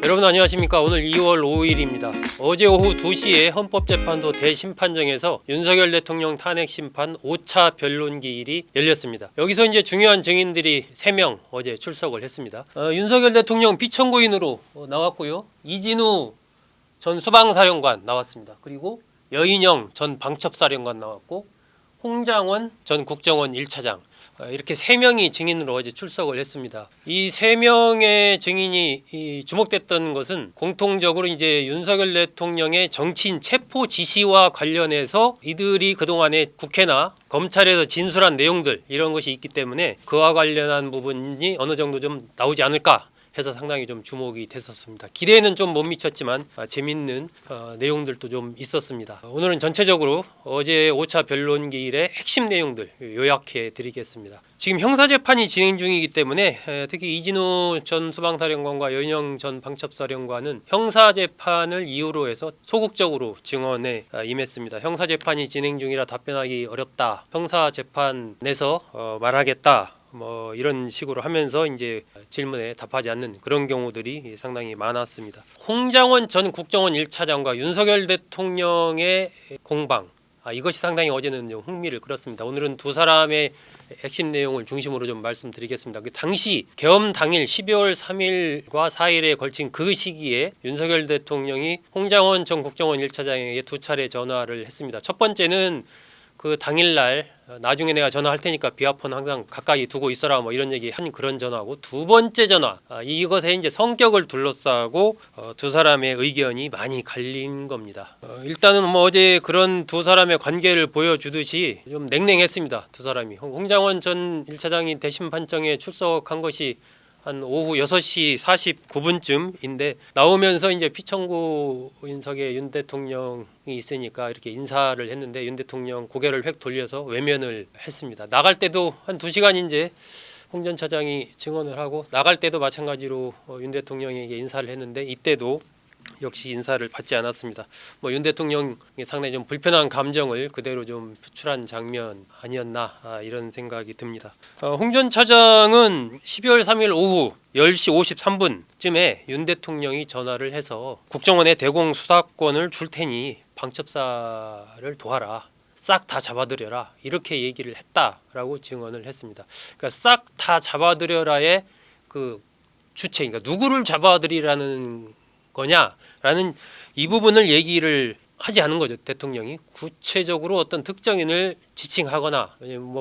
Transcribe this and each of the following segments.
여러분 안녕하십니까. 오늘 2월 5일입니다. 어제 오후 2시에 헌법재판소 대심판정에서 윤석열 대통령 탄핵심판 5차 변론기일이 열렸습니다. 여기서 이제 중요한 증인들이 3명 어제 출석을 했습니다. 윤석열 대통령 피청구인으로 나왔고요. 이진우 전 수방사령관 나왔습니다. 그리고 여인영 전 방첩사령관 나왔고 홍장원 전 국정원 1차장 이렇게 3명이 증인으로 어제 출석을 했습니다. 이 3명의 증인이 주목됐던 것은 공통적으로 이제 윤석열 대통령의 정치인 체포 지시와 관련해서 이들이 그동안에 국회나 검찰에서 진술한 내용들 이런 것이 있기 때문에 그와 관련한 부분이 어느 정도 좀 나오지 않을까 해서 상당히 좀 주목이 됐었습니다. 기대에는 좀 못 미쳤지만 재밌는 내용들도 좀 있었습니다. 오늘은 전체적으로 어제 5차 변론기일의 핵심 내용들 요약해 드리겠습니다. 지금 형사재판이 진행 중이기 때문에 특히 이진우 전 수방사령관과 여인영 전 방첩사령관은 형사재판을 이유로 해서 소극적으로 증언에 임했습니다. 형사재판이 진행 중이라 답변하기 어렵다. 형사재판에서 말하겠다. 이런 식으로 하면서 이제 질문에 답하지 않는 그런 경우들이 상당히 많았습니다. 홍장원 전 국정원 1차장과 윤석열 대통령의 공방 이것이 상당히 어제는 좀 흥미를 끌었습니다. 오늘은 두 사람의 핵심 내용을 중심으로 좀 말씀드리겠습니다. 그 당시 계엄 당일 12월 3일과 4일에 걸친 그 시기에 윤석열 대통령이 홍장원 전 국정원 1차장에게 2차례 전화를 했습니다. 첫 번째는 그 당일날 나중에 내가 전화할 테니까 비아폰 항상 가까이 두고 있어라 이런 얘기 한 그런 전화고, 두 번째 전화 이것에 이제 성격을 둘러싸고 두 사람의 의견이 많이 갈린 겁니다. 일단은 어제 그런 두 사람의 관계를 보여주듯이 좀 냉랭했습니다. 두 사람이 홍장원 전 1차장이 대심 판정에 출석한 것이 한 오후 6시 49분쯤인데 나오면서 이제 피청구인석에 윤 대통령이 있으니까 이렇게 인사를 했는데 윤 대통령 고개를 획 돌려서 외면을 했습니다. 나갈 때도 한 2시간 이제 홍 전 차장이 증언을 하고 나갈 때도 마찬가지로 윤 대통령에게 인사를 했는데 이때도 역시 인사를 받지 않았습니다. 윤 대통령이 상당히 좀 불편한 감정을 그대로 좀 표출한 장면 아니었나 이런 생각이 듭니다. 홍 전 차장은 12월 3일 오후 10시 53분쯤에 윤 대통령이 전화를 해서 국정원에 대공 수사권을 줄 테니 방첩사를 도와라. 싹 다 잡아들여라. 이렇게 얘기를 했다라고 증언을 했습니다. 그러니까 싹 다 잡아들여라의 그 주체, 그러니까 누구를 잡아들이라는 거냐라는 이 부분을 얘기를 하지 않은 거죠. 대통령이 구체적으로 어떤 특정인을 지칭하거나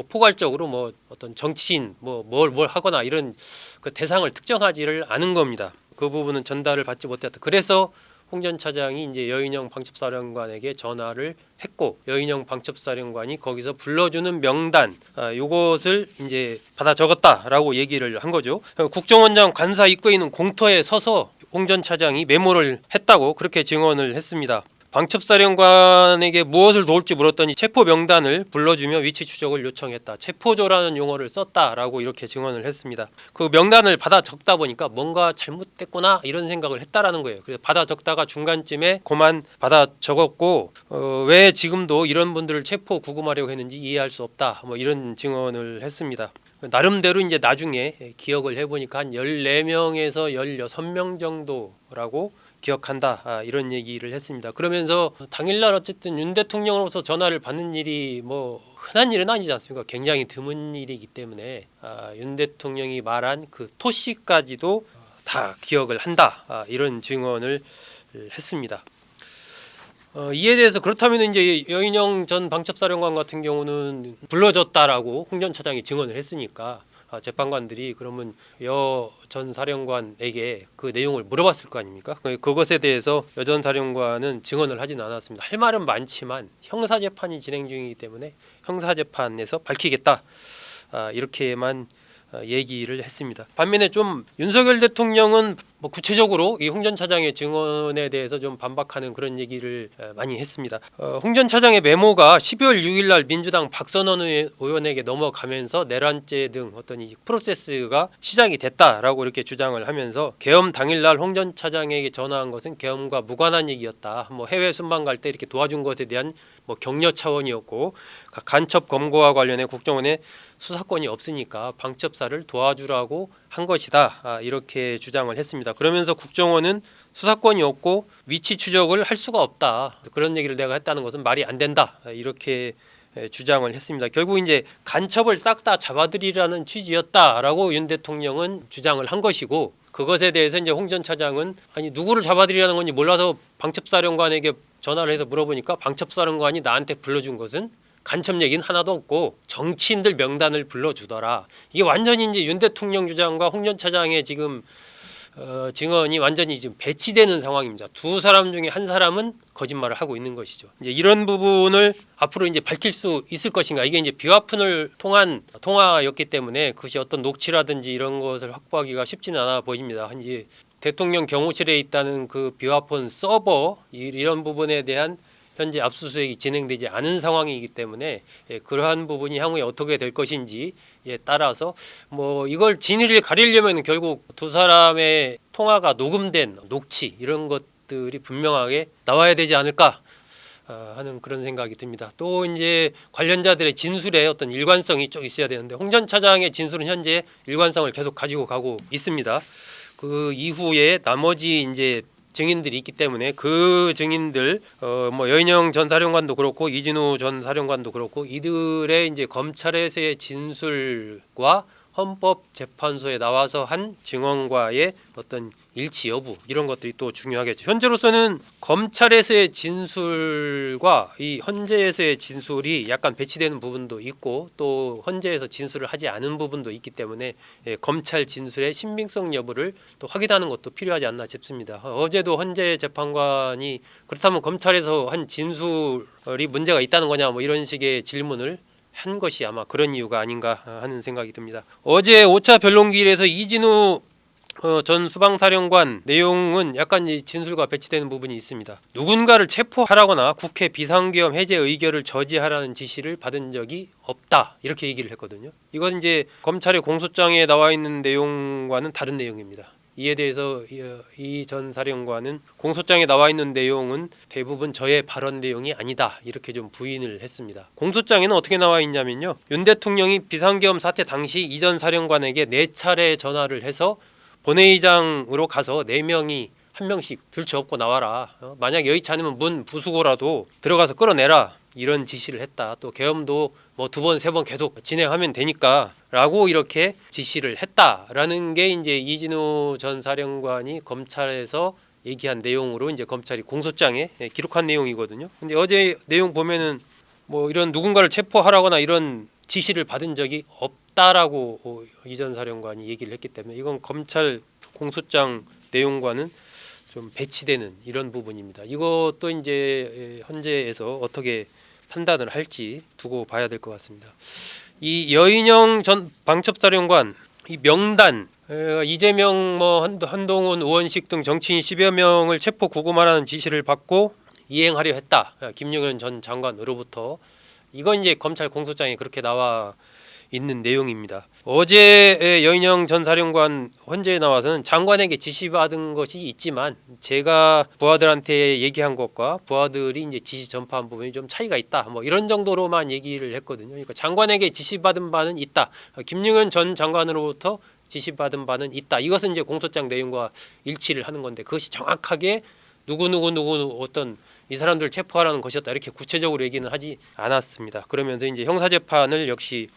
포괄적으로 어떤 정치인 뭘 하거나 이런 그 대상을 특정하지를 않은 겁니다. 그 부분은 전달을 받지 못했다. 그래서 홍 전 차장이 이제 여인영 방첩사령관에게 전화를 했고 여인영 방첩사령관이 거기서 불러주는 명단 요것을 이제 받아 적었다라고 얘기를 한 거죠. 국정원장 관사 입구에 있는 공터에 서서 홍 전 차장이 메모를 했다고 그렇게 증언을 했습니다. 방첩사령관에게 무엇을 도울지 물었더니 체포 명단을 불러주며 위치 추적을 요청했다. 체포조라는 용어를 썼다라고 이렇게 증언을 했습니다. 그 명단을 받아 적다 보니까 뭔가 잘못됐구나 이런 생각을 했다라는 거예요. 그래서 받아 적다가 중간쯤에 그만 받아 적었고 왜 지금도 이런 분들을 체포 구금하려고 했는지 이해할 수 없다. 이런 증언을 했습니다. 나름대로 이제 나중에 기억을 해보니까 한 14명에서 16명 정도라고 기억한다 이런 얘기를 했습니다. 그러면서 당일날 어쨌든 윤 대통령으로서 전화를 받는 일이 흔한 일은 아니지 않습니까? 굉장히 드문 일이기 때문에 윤 대통령이 말한 그 토시까지도 다 기억을 한다 이런 증언을 했습니다. 이에 대해서 그렇다면 이제 여인영 전 방첩사령관 같은 경우는 불러줬다라고 홍 전 차장이 증언을 했으니까 재판관들이 그러면 여 전 사령관에게 그 내용을 물어봤을 거 아닙니까? 그것에 대해서 여 전 사령관은 증언을 하지는 않았습니다. 할 말은 많지만 형사재판이 진행 중이기 때문에 형사재판에서 밝히겠다 이렇게만 얘기를 했습니다. 반면에 좀 윤석열 대통령은 구체적으로 이 홍 전 차장의 증언에 대해서 좀 반박하는 그런 얘기를 많이 했습니다. 홍 전 차장의 메모가 12월 6일 날 민주당 박선원 의원에게 넘어가면서 내란죄 등 어떤 이 프로세스가 시작이 됐다라고 이렇게 주장을 하면서 계엄 당일 날 홍 전 차장에게 전화한 것은 계엄과 무관한 얘기였다. 해외 순방 갈 때 이렇게 도와준 것에 대한 격려 차원이었고 간첩 검거와 관련해 국정원에 수사권이 없으니까 방첩사를 도와주라고 한 것이다. 이렇게 주장을 했습니다. 그러면서 국정원은 수사권이 없고 위치 추적을 할 수가 없다. 그런 얘기를 내가 했다는 것은 말이 안 된다. 이렇게 주장을 했습니다. 결국 이제 간첩을 싹 다 잡아들이라는 취지였다라고 윤 대통령은 주장을 한 것이고, 그것에 대해서 이제 홍 전 차장은 아니 누구를 잡아들이라는 건지 몰라서 방첩사령관에게 전화를 해서 물어보니까 방첩사령관이 나한테 불러준 것은 간첩 얘기는 하나도 없고 정치인들 명단을 불러주더라. 이게 완전히 이제 윤 대통령 주장과 홍 전 차장의 지금 증언이 완전히 지금 배치되는 상황입니다. 두 사람 중에 한 사람은 거짓말을 하고 있는 것이죠. 이제 이런 부분을 앞으로 이제 밝힐 수 있을 것인가? 이게 이제 비화폰을 통한 통화였기 때문에 그것이 어떤 녹취라든지 이런 것을 확보하기가 쉽지는 않아 보입니다. 이제 대통령 경호실에 있다는 그 비화폰 서버 이런 부분에 대한 현재 압수수색이 진행되지 않은 상황이기 때문에 그러한 부분이 향후에 어떻게 될 것인지에 따라서 뭐 이걸 진위를 가리려면 결국 두 사람의 통화가 녹음된 녹취 이런 것들이 분명하게 나와야 되지 않을까 하는 그런 생각이 듭니다. 또 이제 관련자들의 진술에 어떤 일관성이 좀 있어야 되는데 홍 전 차장의 진술은 현재 일관성을 계속 가지고 가고 있습니다. 그 이후에 나머지 이제 증인들이 있기 때문에 그 증인들 뭐 여인영 전 사령관도 그렇고 이진우 전 사령관도 그렇고 이들의 이제 검찰에서의 진술과 헌법재판소에 나와서 한 증언과의 어떤 일치 여부 이런 것들이 또 중요하겠죠. 현재로서는 검찰에서의 진술과 이 헌재에서의 진술이 약간 배치되는 부분도 있고 또 헌재에서 진술을 하지 않은 부분도 있기 때문에 검찰 진술의 신빙성 여부를 또 확인하는 것도 필요하지 않나 싶습니다. 어제도 헌재 재판관이 그렇다면 검찰에서 한 진술이 문제가 있다는 거냐 뭐 이런 식의 질문을 한 것이 아마 그런 이유가 아닌가 하는 생각이 듭니다. 어제 5차 변론기일에서 이진우 전 수방사령관 내용은 약간 진술과 배치되는 부분이 있습니다. 누군가를 체포하라거나 국회 비상계엄 해제 의결을 저지하라는 지시를 받은 적이 없다 이렇게 얘기를 했거든요. 이건 이제 검찰의 공소장에 나와 있는 내용과는 다른 내용입니다. 이에 대해서 이 전 사령관은 공소장에 나와 있는 내용은 대부분 저의 발언 내용이 아니다 이렇게 좀 부인을 했습니다. 공소장에는 어떻게 나와 있냐면요. 윤 대통령이 비상계엄 사태 당시 이 전 사령관에게 4차례 전화를 해서 본회의장으로 가서 4명이 한 명씩 들쳐업고 나와라. 만약 여의치 않으면 문 부수고라도 들어가서 끌어내라. 이런 지시를 했다. 또 계엄도 뭐 2번, 3번 계속 진행하면 되니까라고 이렇게 지시를 했다라는 게 이제 이진우 전 사령관이 검찰에서 얘기한 내용으로 이제 검찰이 공소장에 기록한 내용이거든요. 근데 어제 내용 보면은 뭐 이런 누군가를 체포하라거나 이런 지시를 받은 적이 없다라고 이 전 사령관이 얘기를 했기 때문에 이건 검찰 공소장 내용과는 좀 배치되는 이런 부분입니다. 이것도 이제 헌재에서 어떻게 판단을 할지 두고 봐야 될 것 같습니다. 이 여인영 전 방첩사령관 이 명단 이재명 뭐 한동훈 우원식 등 정치인 10여 명을 체포 구금하라는 지시를 받고 이행하려 했다. 김용현 전 장관으로부터 이건 이제 검찰 공소장에 그렇게 나와 있는 내용입니다. 어제 여인영 전 사령관 헌재에 나와서는 장관에게 지시받은 것이 있지만 제가 부하들한테 얘기한 것과 부하들이 이제 지시 전파한 부분이 좀 차이가 있다. 뭐 이런 정도로만 얘기를 했거든요. 그러니까 장관에게 지시받은 바는 있다. 김용현 전 장관으로부터 지시받은 바는 있다. 이것은 이제 공소장 내용과 일치를 하는 건데 그것이 정확하게 누구 어떤 이 사람들 체포하라는 것이었다. 이렇게 구체적으로 얘기는 하지 않았습니다. 그러면서 이제 형사재판을 역시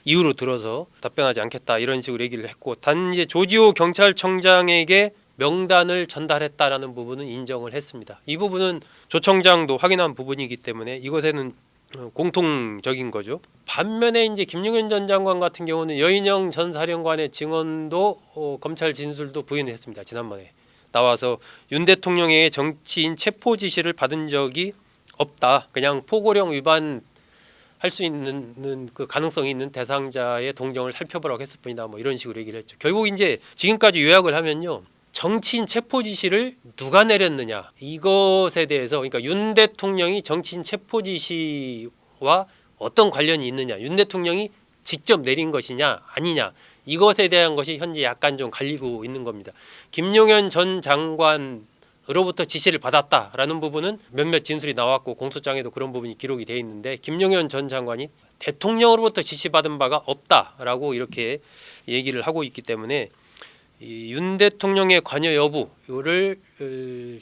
이유로 들어서 답변하지 않겠다 이런 식으로 얘기를 했고 단 이제 조지호 경찰청장에게 명단을 전달했다라는 부분은 인정을 했습니다. 이 부분은 조 청장도 확인한 부분이기 때문에 이것에는 공통적인 거죠. 반면에 이제 김용현 전 장관 같은 경우는 여인영 전 사령관의 증언도 검찰 진술도 부인을 했습니다. 지난번에 나와서 윤 대통령의 정치인 체포 지시를 받은 적이 없다. 그냥 포고령 위반 할 수 있는 그 가능성이 있는 대상자의 동정을 살펴보라고 했을 뿐이다. 뭐 이런 식으로 얘기를 했죠. 결국 이제 지금까지 요약을 하면요. 정치인 체포 지시를 누가 내렸느냐 이것에 대해서 그러니까 윤 대통령이 정치인 체포 지시와 어떤 관련이 있느냐 윤 대통령이 직접 내린 것이냐 아니냐 이것에 대한 것이 현재 약간 좀 갈리고 있는 겁니다. 김용현 전 장관으로부터 지시를 받았다라는 부분은 몇몇 진술이 나왔고 공소장에도 그런 부분이 기록이 되어 있는데 김용현 전 장관이 대통령으로부터 지시받은 바가 없다라고 이렇게 얘기를 하고 있기 때문에 이 윤 대통령의 관여 여부 이거를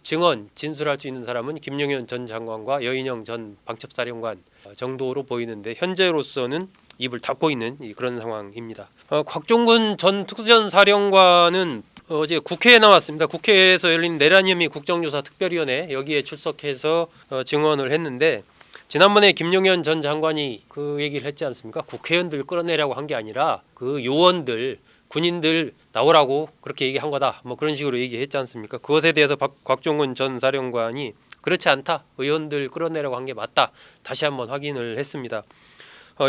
증언 진술할 수 있는 사람은 김용현 전 장관과 여인영 전 방첩사령관 정도로 보이는데 현재로서는 입을 닫고 있는 그런 상황입니다. 곽종근 전 특수전사령관은 어제 국회에 나왔습니다. 국회에서 열린 내란 혐의 국정조사 특별위원회 여기에 출석해서 증언을 했는데 지난번에 김용현 전 장관이 그 얘기를 했지 않습니까? 국회의원들 끌어내라고 한 게 아니라 그 요원들 군인들 나오라고 그렇게 얘기한 거다. 뭐 그런 식으로 얘기했지 않습니까? 그것에 대해서 곽종근 전 사령관이 그렇지 않다. 의원들 끌어내라고 한 게 맞다. 다시 한번 확인을 했습니다.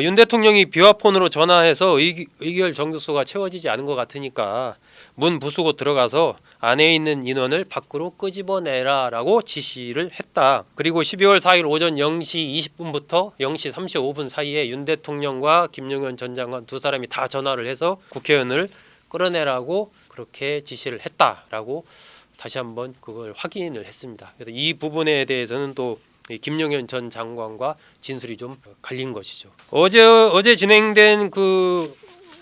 윤 대통령이 비화폰으로 전화해서 의결 정도수가 채워지지 않은 것 같으니까 문 부수고 들어가서 안에 있는 인원을 밖으로 끄집어내라라고 지시를 했다. 그리고 12월 4일 오전 0시 20분부터 0시 35분 사이에 윤 대통령과 김용현 전 장관 두 사람이 다 전화를 해서 국회의원을 끌어내라고 그렇게 지시를 했다라고 다시 한번 그걸 확인을 했습니다. 그래서 이 부분에 대해서는 또 김용현 전 장관과 진술이 좀 갈린 것이죠. 어제 진행된 그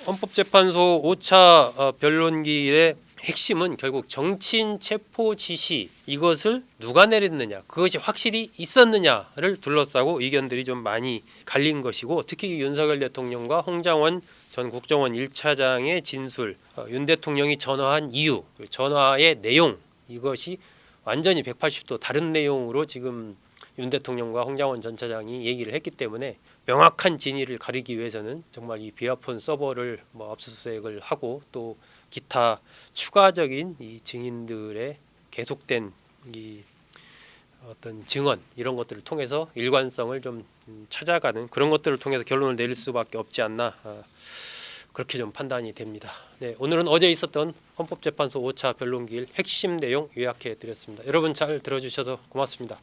헌법재판소 5차 변론기일의 핵심은 결국 정치인 체포 지시 이것을 누가 내렸느냐 그것이 확실히 있었느냐를 둘러싸고 의견들이 좀 많이 갈린 것이고 특히 윤석열 대통령과 홍장원 전 국정원 1차장의 진술 윤 대통령이 전화한 이유 전화의 내용 이것이 완전히 180도 다른 내용으로 지금 윤 대통령과 홍장원 전 차장이 얘기를 했기 때문에 명확한 진위를 가리기 위해서는 정말 이 비화폰 서버를 압수수색을 하고 또 기타 추가적인 이 증인들의 계속된 이 어떤 증언 이런 것들을 통해서 일관성을 좀 찾아가는 그런 것들을 통해서 결론을 내릴 수밖에 없지 않나 그렇게 좀 판단이 됩니다. 네, 오늘은 어제 있었던 헌법재판소 5차 변론기일 핵심 내용 요약해 드렸습니다. 여러분 잘 들어주셔서 고맙습니다.